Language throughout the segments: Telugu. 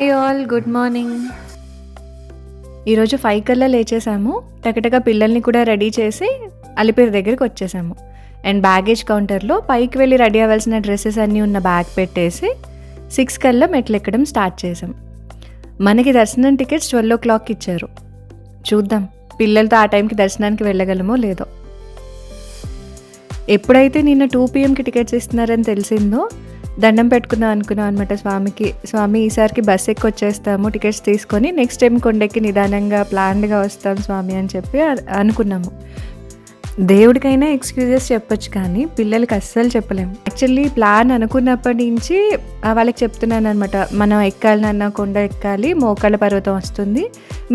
Hey all good morning. ఈరోజు 5 కల్లా లేచేసాము. టకటక పిల్లల్ని కూడా రెడీ చేసి అలిపిరి దగ్గరికి వచ్చేసాము. అండ్ బ్యాగేజ్ కౌంటర్లో పైకి వెళ్ళి రెడీ అవ్వాల్సిన డ్రెస్సెస్ అన్నీ ఉన్న బ్యాగ్ పెట్టేసి 6 కల్లా మెట్లు ఎక్కడం స్టార్ట్ చేసాం. మనకి దర్శనం టికెట్స్ 12 ఇచ్చారు. చూద్దాం పిల్లలతో ఆ టైంకి దర్శనానికి వెళ్ళగలమో లేదో. ఎప్పుడైతే నిన్న 2 PM టికెట్స్ ఇస్తున్నారని తెలిసిందో దండం పెట్టుకుందాం అనుకున్నాం అనమాట స్వామికి. స్వామి ఈసారికి బస్ ఎక్కి వచ్చేస్తాము, టికెట్స్ తీసుకొని నెక్స్ట్ టైం కొండెక్కి నిదానంగా ప్లాన్డ్గా వస్తాం స్వామి అని చెప్పి అనుకున్నాము. దేవుడికైనా ఎక్స్క్యూజెస్ చెప్పొచ్చు కానీ పిల్లలకి అస్సలు చెప్పలేము. యాక్చువల్లీ ప్లాన్ అనుకున్నప్పటి నుంచి వాళ్ళకి చెప్తున్నాను అనమాట, మనం ఎక్కాలన్నా కొండ ఎక్కాలి, మోకాళ్ళ పర్వతం వస్తుంది,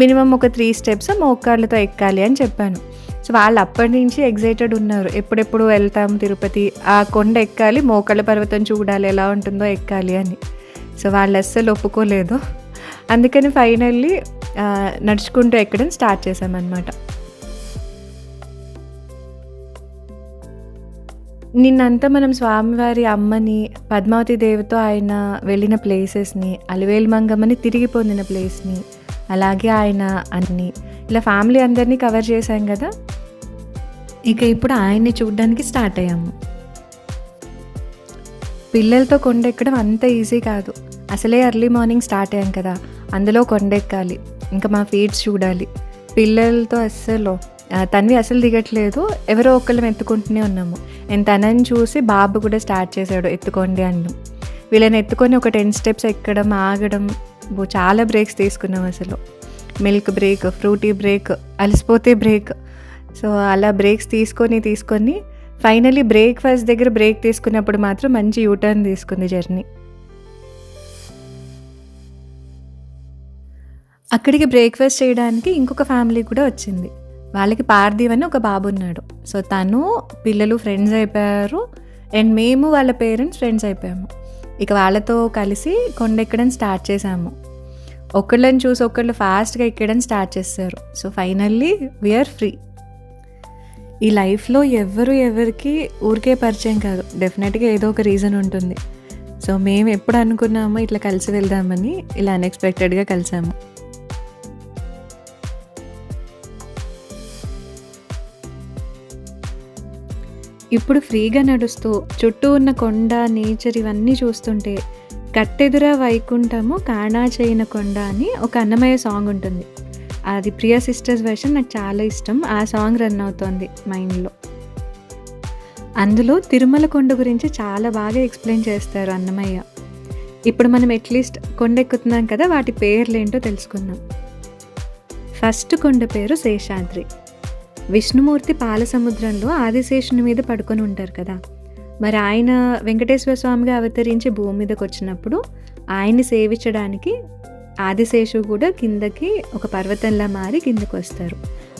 మినిమం ఒక 3 స్టెప్స్ మోకాళ్ళతో ఎక్కాలి అని చెప్పాను. సో వాళ్ళు అప్పటి నుంచి ఎగ్జైటెడ్ ఉన్నారు, ఎప్పుడెప్పుడు వెళ్తాం తిరుపతి, ఆ కొండ ఎక్కాలి, మోకాళ్ళ పర్వతం చూడాలి ఎలా ఉంటుందో ఎక్కాలి అని. సో వాళ్ళు అస్సలు ఒప్పుకోలేదు. అందుకని ఫైనల్లీ నడుచుకుంటూ ఎక్కడం స్టార్ట్ చేసామన్నమాట. నిన్నంతా మనం స్వామివారి అమ్మని, పద్మావతి దేవితో ఆయన వెళ్ళిన ప్లేసెస్ని, అలివేలు మంగమ్మని తిరిగి పొందిన ప్లేస్ని, అలాగే ఆయన అన్ని ఇలా ఫ్యామిలీ అందరినీ కవర్ చేశాం కదా. ఇక ఇప్పుడు ఆయన్ని చూడడానికి స్టార్ట్ అయ్యాము. పిల్లలతో కొండెక్కడం అంత ఈజీ కాదు. అసలే ఎర్లీ మార్నింగ్ స్టార్ట్ అయ్యాం కదా, అందులో కొండెక్కాలి, ఇంకా మా ఫీడ్స్ చూడాలి. పిల్లలతో అస్సలు తన్వి అసలు దిగట్లేదు, ఎవరో ఒకళ్ళం ఎత్తుకుంటూనే ఉన్నాము. నేను తనని చూసి బాబు కూడా స్టార్ట్ చేశాడు ఎత్తుకోండి అనడం. వీళ్ళని ఎత్తుకొని ఒక 10 స్టెప్స్ ఎక్కడం, ఆగడం, చాలా బ్రేక్స్ తీసుకున్నాం అసలు. మిల్క్ బ్రేక్, ఫ్రూటీ బ్రేక్, అలసిపోతే బ్రేక్. సో అలా బ్రేక్స్ తీసుకొని ఫైనలీ బ్రేక్ఫాస్ట్ దగ్గర బ్రేక్ తీసుకున్నప్పుడు మాత్రం మంచి యూటర్న్ తీసుకుంది జర్నీ. అక్కడికి బ్రేక్ఫాస్ట్ చేయడానికి ఇంకొక ఫ్యామిలీ కూడా వచ్చింది. వాళ్ళకి పార్థివ్ అని ఒక బాబు ఉన్నాడు. సో తను పిల్లలు ఫ్రెండ్స్ అయిపోయారు, అండ్ మేము వాళ్ళ పేరెంట్స్ ఫ్రెండ్స్ అయిపోయాము. ఇక వాళ్ళతో కలిసి కొండెక్కడం స్టార్ట్ చేసాము. ఒకళ్ళని చూసి ఒకళ్ళు ఫాస్ట్గా ఎక్కడం స్టార్ట్ చేస్తారు. So finally we are free. ఈ లైఫ్లో ఎవరికి ఊరికే పరిచయం కాదు, డెఫినెట్గా ఏదో ఒక రీజన్ ఉంటుంది. సో మేము ఎప్పుడు అనుకున్నామో ఇట్లా కలిసి వెళ్దామని, ఇలా అన్ఎక్స్పెక్టెడ్గా కలిసాము. ఇప్పుడు ఫ్రీగా నడుస్తూ చుట్టూ ఉన్న కొండ, నేచర్ ఇవన్నీ చూస్తుంటే కట్టెదుర వైకుంఠము కాణా చేయన కొండ అని ఒక అన్నమయ్య సాంగ్ ఉంటుంది. అది ప్రియా సిస్టర్స్ వెర్షన్, నాకు చాలా ఇష్టం. ఆ సాంగ్ రన్ అవుతోంది మైండ్లో. అందులో తిరుమల కొండ గురించి చాలా బాగా ఎక్స్ప్లెయిన్ చేస్తారు అన్నమయ్య. ఇప్పుడు మనం అట్లీస్ట్ కొండ ఎక్కుతున్నాం కదా, వాటి పేర్లేంటో తెలుసుకుందాం. ఫస్ట్ కొండ పేరు శేషాద్రి. విష్ణుమూర్తి పాలసముద్రంలో ఆదిశేషుని మీద పడుకొని ఉంటారు కదా, మరి ఆయన వెంకటేశ్వర స్వామిగా అవతరించి భూమి మీదకి వచ్చినప్పుడు ఆయన్ని సేవించడానికి ఆదిశేషు కూడా కిందకి ఒక పర్వతంలా మారి కిందకు వస్తారు.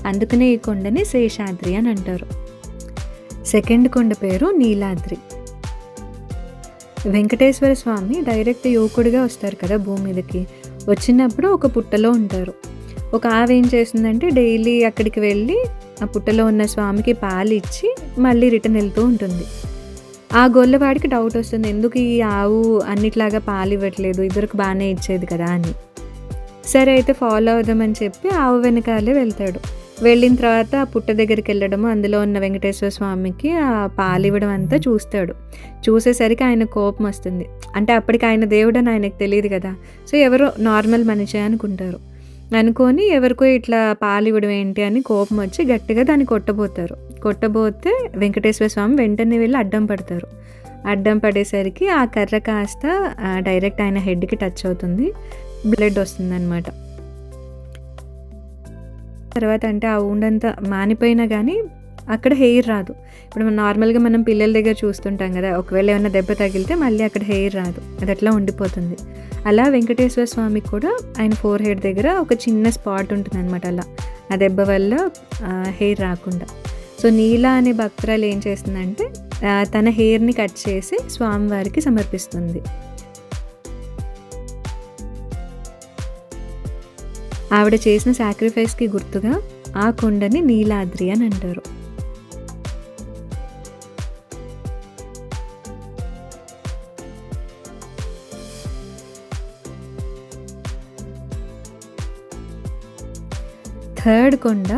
అందుకనే ఈ కొండని శేషాద్రి అని అంటారు. సెకండ్ కొండ పేరు నీలాద్రి. వెంకటేశ్వర స్వామి డైరెక్ట్ యువకుడిగా వస్తారు కదా భూమి మీదకి, వచ్చినప్పుడు ఒక పుట్టలో ఉంటారు. ఒక ఆవు ఏం చేస్తుందంటే డైలీ అక్కడికి వెళ్ళి ఆ పుట్టలో ఉన్న స్వామికి పాలు ఇచ్చి మళ్ళీ రిటర్న్ వెళ్తూ ఉంటుంది. ఆ గొల్లవాడికి డౌట్ వస్తుంది, ఎందుకు ఈ ఆవు అన్నిట్లాగా పాలు ఇవ్వట్లేదు, ఇద్దరికి బాగానే ఇచ్చేది కదా అని. సరే అయితే ఫాలో అవుదామని చెప్పి ఆవు వెనకాలే వెళ్తాడు. వెళ్ళిన తర్వాత ఆ పుట్ట దగ్గరికి వెళ్ళడము, అందులో ఉన్న వెంకటేశ్వర స్వామికి ఆ పాలు ఇవ్వడం అంతా చూస్తాడు. చూసేసరికి ఆయన కోపం వస్తుంది. అంటే అప్పటికి ఆయన దేవుడని ఆయనకు తెలియదు కదా. సో ఎవరో నార్మల్ మనిషి అనుకుంటారు. అనుకొని ఎవరికో ఇట్లా పాలు ఇవ్వడం ఏంటి అని కోపం వచ్చి గట్టిగా దాన్ని కొట్టబోతే వెంకటేశ్వర స్వామి వెంటనే వెళ్ళి అడ్డం పడతారు. అడ్డం పడేసరికి ఆ కర్ర కాస్త డైరెక్ట్ ఆయన హెడ్కి టచ్ అవుతుంది, బ్లడ్ వస్తుంది అనమాట. తర్వాత అంటే ఆ ఊండంతా మానిపోయినా కానీ అక్కడ హెయిర్ రాదు. ఇప్పుడు నార్మల్గా మనం పిల్లల దగ్గర చూస్తుంటాం కదా, ఒకవేళ ఏమైనా దెబ్బ తగిలితే మళ్ళీ అక్కడ హెయిర్ రాదు, అది అట్లా ఉండిపోతుంది. అలా వెంకటేశ్వర స్వామికి కూడా ఆయన ఫోర్ హెడ్ దగ్గర ఒక చిన్న స్పాట్ ఉంటుంది అనమాట. అలా ఆ దెబ్బ వల్ల హెయిర్ రాకుండా. సో నీలా అనే భక్తురాలు ఏం చేస్తుందంటే తన హెయిర్ని కట్ చేసి స్వామివారికి సమర్పిస్తుంది. ఆవిడ చేసిన సాక్రిఫైస్కి గుర్తుగా ఆ కొండని నీలాద్రి అని అంటారు. థర్డ్ కొండ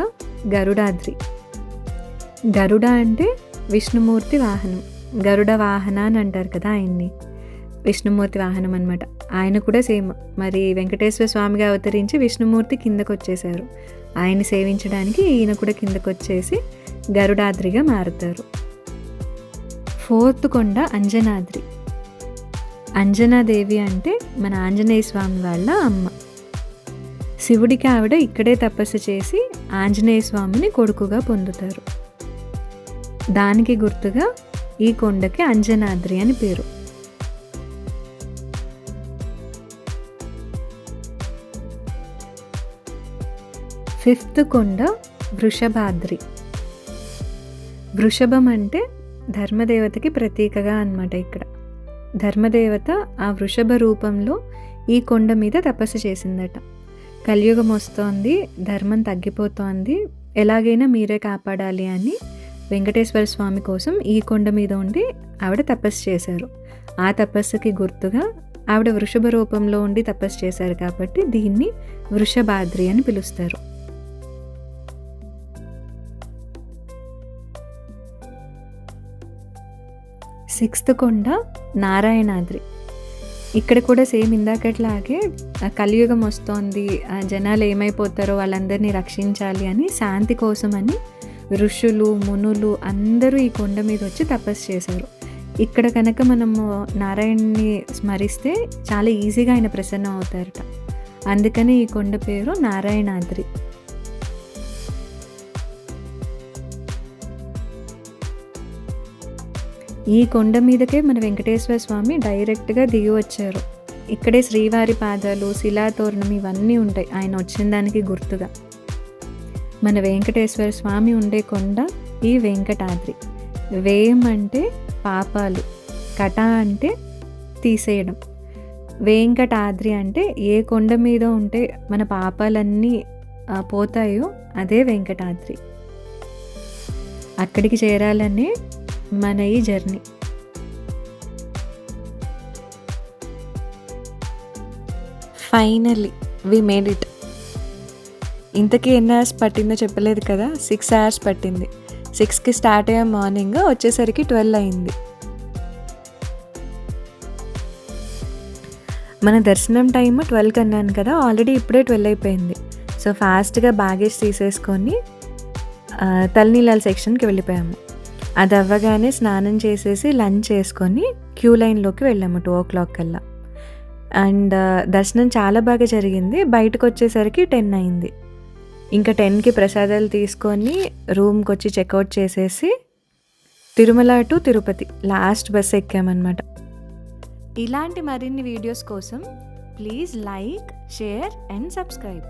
గరుడాద్రి. గరుడ అంటే విష్ణుమూర్తి వాహనం, గరుడ వాహన అని అంటారు కదా ఆయన్ని, విష్ణుమూర్తి వాహనం అనమాట. ఆయన కూడా సేమ్ మరి వెంకటేశ్వర స్వామిగా అవతరించి విష్ణుమూర్తి కిందకు వచ్చేసారు. ఆయన్ని సేవించడానికి ఈయన కూడా కిందకు వచ్చేసి గరుడాద్రిగా మారుతారు. ఫోర్త్ కొండ అంజనాద్రి. అంజనాదేవి అంటే మన ఆంజనేయ స్వామి వాళ్ళ అమ్మ. శివుడికి ఆవిడ ఇక్కడే తపస్సు చేసి ఆంజనేయ స్వామిని కొడుకుగా పొందుతారు. దానికి గుర్తుగా ఈ కొండకి అంజనాద్రి అని పేరు. ఫిఫ్త్ కొండ వృషభాద్రి. వృషభం అంటే ధర్మదేవతకి ప్రతీకగా అన్నమాట. ఇక్కడ ధర్మదేవత ఆ వృషభ రూపంలో ఈ కొండ మీద తపస్సు చేసిందట. కలియుగం వస్తోంది, ధర్మం తగ్గిపోతోంది, ఎలాగైనా మీరే కాపాడాలి అని వెంకటేశ్వర స్వామి కోసం ఈ కొండ మీద ఉండి ఆవిడ తపస్సు చేశారు. ఆ తపస్సుకి గుర్తుగా ఆవిడ వృషభ రూపంలో ఉండి తపస్సు చేశారు కాబట్టి దీన్ని వృషభాద్రి అని పిలుస్తారు. సిక్స్త్ కొండ నారాయణాద్రి. ఇక్కడ కూడా సేమ్ ఇందాకట్లాగే కలియుగం వస్తోంది, జనాలు ఏమైపోతారో వాళ్ళందరినీ రక్షించాలి అని శాంతి కోసం అని ఋషులు మునులు అందరూ ఈ కొండ మీద వచ్చి తపస్సు చేశారు. ఇక్కడ కనుక మనము నారాయణ్ని స్మరిస్తే చాలా ఈజీగా ఆయన ప్రసన్నం అవుతారట. అందుకని ఈ కొండ పేరు నారాయణాద్రి. ఈ కొండ మీదకే మన వెంకటేశ్వర స్వామి డైరెక్ట్గా దిగి వచ్చారు. ఇక్కడే శ్రీవారి పాదాలు, శిలాతోరణం ఇవన్నీ ఉంటాయి ఆయన వచ్చిన దానికి గుర్తుగా. మన వెంకటేశ్వర స్వామి ఉండే కొండ ఈ వెంకటాద్రి. వేయం అంటే పాపాలు, కట అంటే తీసేయడం. వెంకటాద్రి అంటే ఏ కొండ మీద ఉంటే మన పాపాలన్నీ పోతాయో అదే వెంకటాద్రి. అక్కడికి చేరాలనే మన ఈ journey. Finally we made it. ఇంతకీ ఎన్ని అవర్స్ పట్టిందో చెప్పలేదు కదా, 6 hours పట్టింది. 6కి స్టార్ట్ అయ్యే మార్నింగ్, వచ్చేసరికి 12 అయింది. మన దర్శనం టైం 12 అన్నాను కదా, ఆల్రెడీ ఇప్పుడే 12 అయిపోయింది. సో ఫాస్ట్గా బ్యాగేజ్ తీసేసుకొని తలనీలాల సెక్షన్కి వెళ్ళిపోయాము. అది అవ్వగానే స్నానం చేసేసి లంచ్ చేసుకొని క్యూ లైన్లోకి వెళ్ళాము 2 o'clock కల్లా. అండ్ దర్శనం చాలా బాగా జరిగింది. బయటకు వచ్చేసరికి 10 అయింది. ఇంకా 10కి ప్రసాదాలు తీసుకొని రూమ్కి వచ్చి చెక్అవుట్ చేసేసి Tirumala to Tirupati last bus ఎక్కామన్నమాట. ఇలాంటి మరిన్ని వీడియోస్ కోసం please like, share and subscribe.